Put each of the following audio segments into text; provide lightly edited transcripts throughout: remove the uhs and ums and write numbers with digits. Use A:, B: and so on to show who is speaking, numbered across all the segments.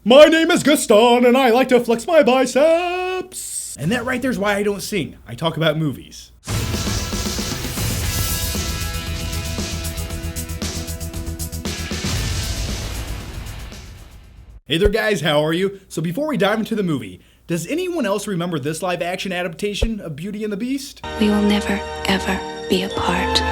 A: My name is Gaston, and I like to flex my biceps. And that right there's why I don't sing. I talk about movies. Hey there guys, how are you? So before we dive into the movie, does anyone else remember this live action adaptation of Beauty and the Beast?
B: We will never, ever be apart.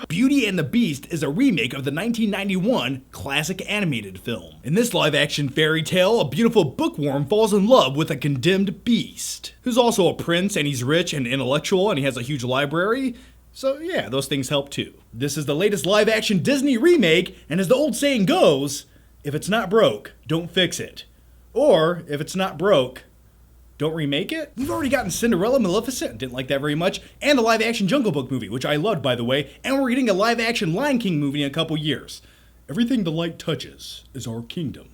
A: Beauty and the Beast is a remake of the 1991 classic animated film. In this live-action fairy tale, a beautiful bookworm falls in love with a condemned beast, who's also a prince and he's rich and intellectual and he has a huge library. So yeah, those things help too. This is the latest live-action Disney remake, and as the old saying goes, if it's not broke, don't fix it. Or, if it's not broke, don't remake it? We've already gotten Cinderella, Maleficent, didn't like that very much, and a live-action Jungle Book movie, which I loved, by the way, and we're getting a live-action Lion King movie in a couple years. Everything the light touches is our kingdom.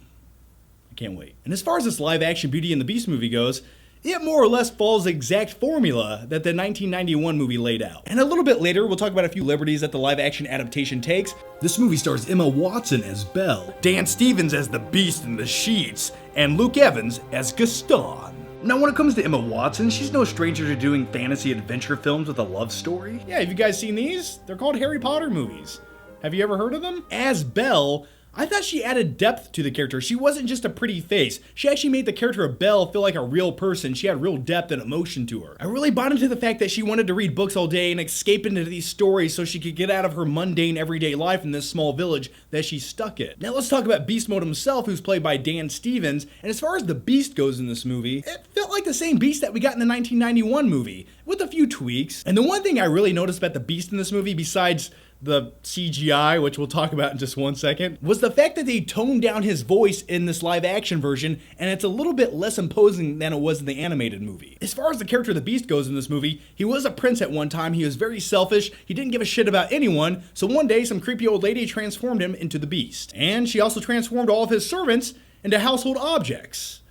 A: I can't wait. And as far as this live-action Beauty and the Beast movie goes, it more or less follows the exact formula that the 1991 movie laid out. And a little bit later, we'll talk about a few liberties that the live-action adaptation takes. This movie stars Emma Watson as Belle, Dan Stevens as the Beast in the Sheets, and Luke Evans as Gaston. Now, when it comes to Emma Watson, she's no stranger to doing fantasy adventure films with a love story. Yeah, have you guys seen these? They're called Harry Potter movies. Have you ever heard of them? As Belle, I thought she added depth to the character. She wasn't just a pretty face. She actually made the character of Belle feel like a real person. She had real depth and emotion to her. I really bought into the fact that she wanted to read books all day and escape into these stories so she could get out of her mundane everyday life in this small village that she's stuck in. Now let's talk about Beast Mode himself, who's played by Dan Stevens. And as far as the Beast goes in this movie, it felt like the same Beast that we got in the 1991 movie, with a few tweaks. And the one thing I really noticed about the Beast in this movie, besides the CGI, which we'll talk about in just one second, was the fact that they toned down his voice in this live action version, and it's a little bit less imposing than it was in the animated movie. As far as the character of the Beast goes in this movie, he was a prince at one time, he was very selfish, he didn't give a shit about anyone, so one day some creepy old lady transformed him into the Beast. And she also transformed all of his servants into household objects.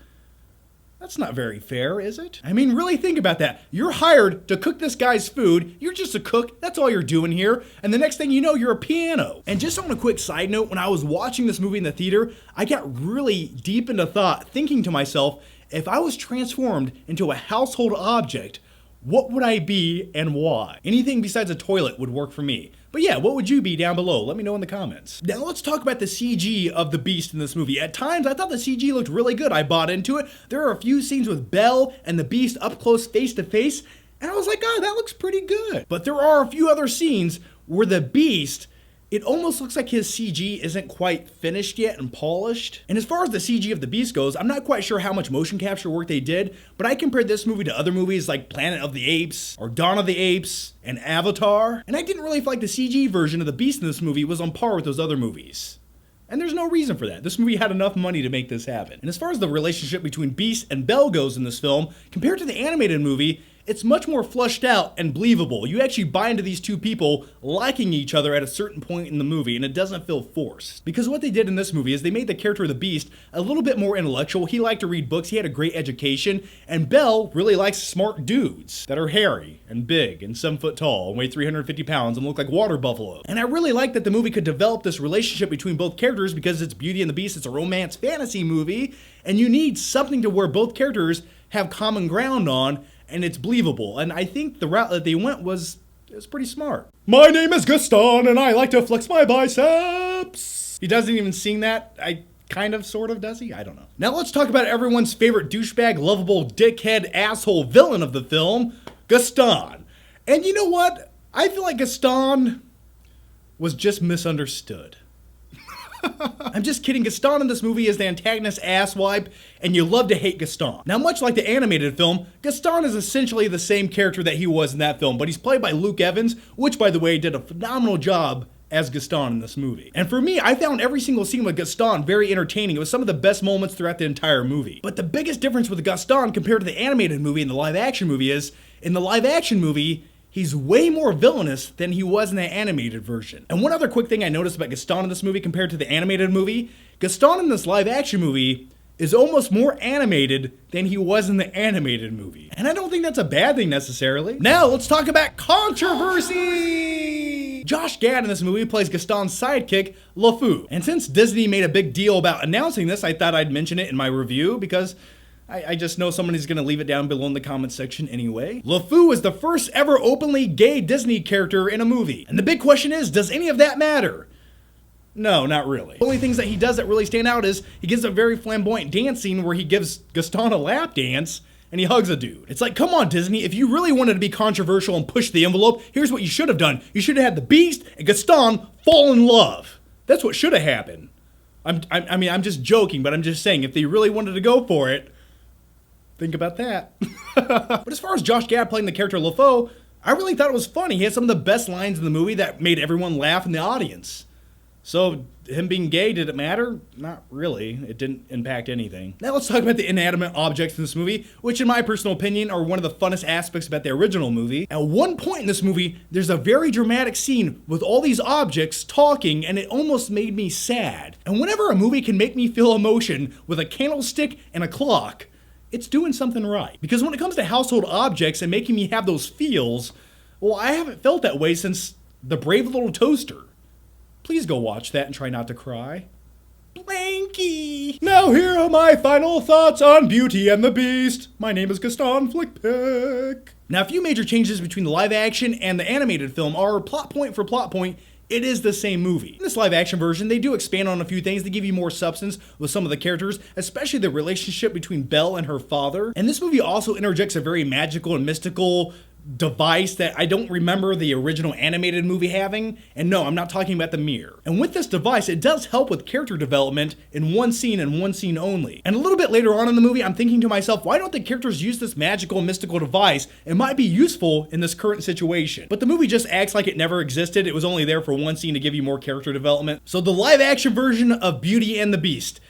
A: That's not very fair, is it? I mean, really think about that. You're hired to cook this guy's food. You're just a cook. That's all you're doing here. And the next thing you know, you're a piano. And just on a quick side note, when I was watching this movie in the theater, I got really deep into thought, thinking to myself, if I was transformed into a household object, what would I be and why? Anything besides a toilet would work for me. But yeah, what would you be down below? Let me know in the comments. Now let's talk about the CG of the Beast in this movie. At times, I thought the CG looked really good. I bought into it. There are a few scenes with Belle and the Beast up close face to face, and I was like, oh, that looks pretty good. But there are a few other scenes where the Beast, it almost looks like his CG isn't quite finished yet and polished. And as far as the CG of the Beast goes, I'm not quite sure how much motion capture work they did, but I compared this movie to other movies like Planet of the Apes or Dawn of the Apes and Avatar, and I didn't really feel like the CG version of the Beast in this movie was on par with those other movies. And there's no reason for that. This movie had enough money to make this happen. And as far as the relationship between Beast and Belle goes in this film, compared to the animated movie, it's much more fleshed out and believable. You actually buy into these two people liking each other at a certain point in the movie, and it doesn't feel forced. Because what they did in this movie is they made the character of the Beast a little bit more intellectual. He liked to read books, he had a great education, and Belle really likes smart dudes that are hairy and big and 7 foot tall and weigh 350 pounds and look like water buffalo. And I really like that the movie could develop this relationship between both characters because it's Beauty and the Beast, it's a romance fantasy movie, and you need something to where both characters have common ground on, and it's believable. And I think the route that they went was pretty smart. My name is Gaston, and I like to flex my biceps. He doesn't even sing that. Kind of, sort of, does he? I don't know. Now let's talk about everyone's favorite douchebag, lovable, dickhead, asshole villain of the film, Gaston. And you know what? I feel like Gaston was just misunderstood. I'm just kidding. Gaston in this movie is the antagonist asswipe, and you love to hate Gaston. Now, much like the animated film, Gaston is essentially the same character that he was in that film, but he's played by Luke Evans, which, by the way, did a phenomenal job as Gaston in this movie. And for me, I found every single scene with Gaston very entertaining. It was some of the best moments throughout the entire movie. But the biggest difference with Gaston compared to the animated movie and the live action movie is, in the live action movie, he's way more villainous than he was in the animated version. And one other quick thing I noticed about Gaston in this movie compared to the animated movie, Gaston in this live action movie is almost more animated than he was in the animated movie. And I don't think that's a bad thing necessarily. Now let's talk about controversy! movie? Josh Gad in this movie plays Gaston's sidekick, LeFou. And since Disney made a big deal about announcing this, I thought I'd mention it in my review because I just know somebody's gonna leave it down below in the comments section anyway. LeFou is the first ever openly gay Disney character in a movie. And the big question is, does any of that matter? No, not really. The only things that he does that really stand out is he gives a very flamboyant dance scene where he gives Gaston a lap dance and he hugs a dude. It's like, come on, Disney, if you really wanted to be controversial and push the envelope, here's what you should have done. You should have had the Beast and Gaston fall in love. That's what should have happened. I'm just joking, but I'm just saying, if they really wanted to go for it, think about that. But as far as Josh Gad playing the character LeFou, I really thought it was funny. He had some of the best lines in the movie that made everyone laugh in the audience. So, him being gay, did it matter? Not really. It didn't impact anything. Now let's talk about the inanimate objects in this movie, which in my personal opinion are one of the funnest aspects about the original movie. At one point in this movie, there's a very dramatic scene with all these objects talking, and it almost made me sad. And whenever a movie can make me feel emotion with a candlestick and a clock, it's doing something right. Because when it comes to household objects and making me have those feels, well, I haven't felt that way since The Brave Little Toaster. Please go watch that and try not to cry. Blanky! Now here are my final thoughts on Beauty and the Beast. My name is Gaston Flickpick. Now a few major changes between the live action and the animated film are plot point for plot point. It is the same movie. In this live action version, they do expand on a few things to give you more substance with some of the characters, especially the relationship between Belle and her father. And this movie also interjects a very magical and mystical device that I don't remember the original animated movie having. And no, I'm not talking about the mirror. And with this device, it does help with character development in one scene and one scene only. And a little bit later on in the movie, I'm thinking to myself, why don't the characters use this magical and mystical device? It might be useful in this current situation. But the movie just acts like it never existed. It was only there for one scene to give you more character development. So the live action version of Beauty and the Beast,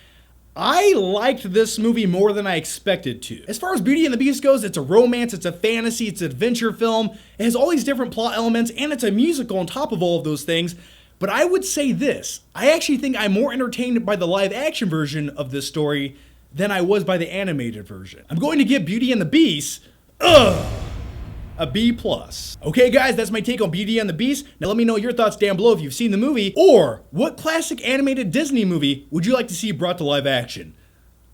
A: I liked this movie more than I expected to. As far as Beauty and the Beast goes, it's a romance, it's a fantasy, it's an adventure film. It has all these different plot elements, and it's a musical on top of all of those things. But I would say this, I actually think I'm more entertained by the live action version of this story than I was by the animated version. I'm going to give Beauty and the Beast, a B+. Okay guys, that's my take on Beauty and the Beast. Now let me know your thoughts down below if you've seen the movie, or what classic animated Disney movie would you like to see brought to live action?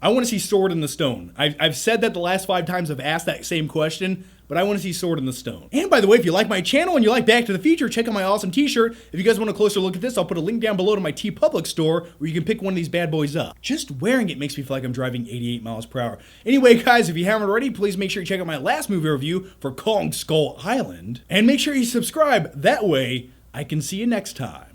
A: I want to see Sword in the Stone. I've said that the last 5 times I've asked that same question, but I want to see Sword in the Stone. And by the way, if you like my channel and you like Back to the Future, check out my awesome t-shirt. If you guys want a closer look at this, I'll put a link down below to my TeePublic store where you can pick one of these bad boys up. Just wearing it makes me feel like I'm driving 88 miles per hour. Anyway, guys, if you haven't already, please make sure you check out my last movie review for Kong Skull Island. And make sure you subscribe. That way, I can see you next time.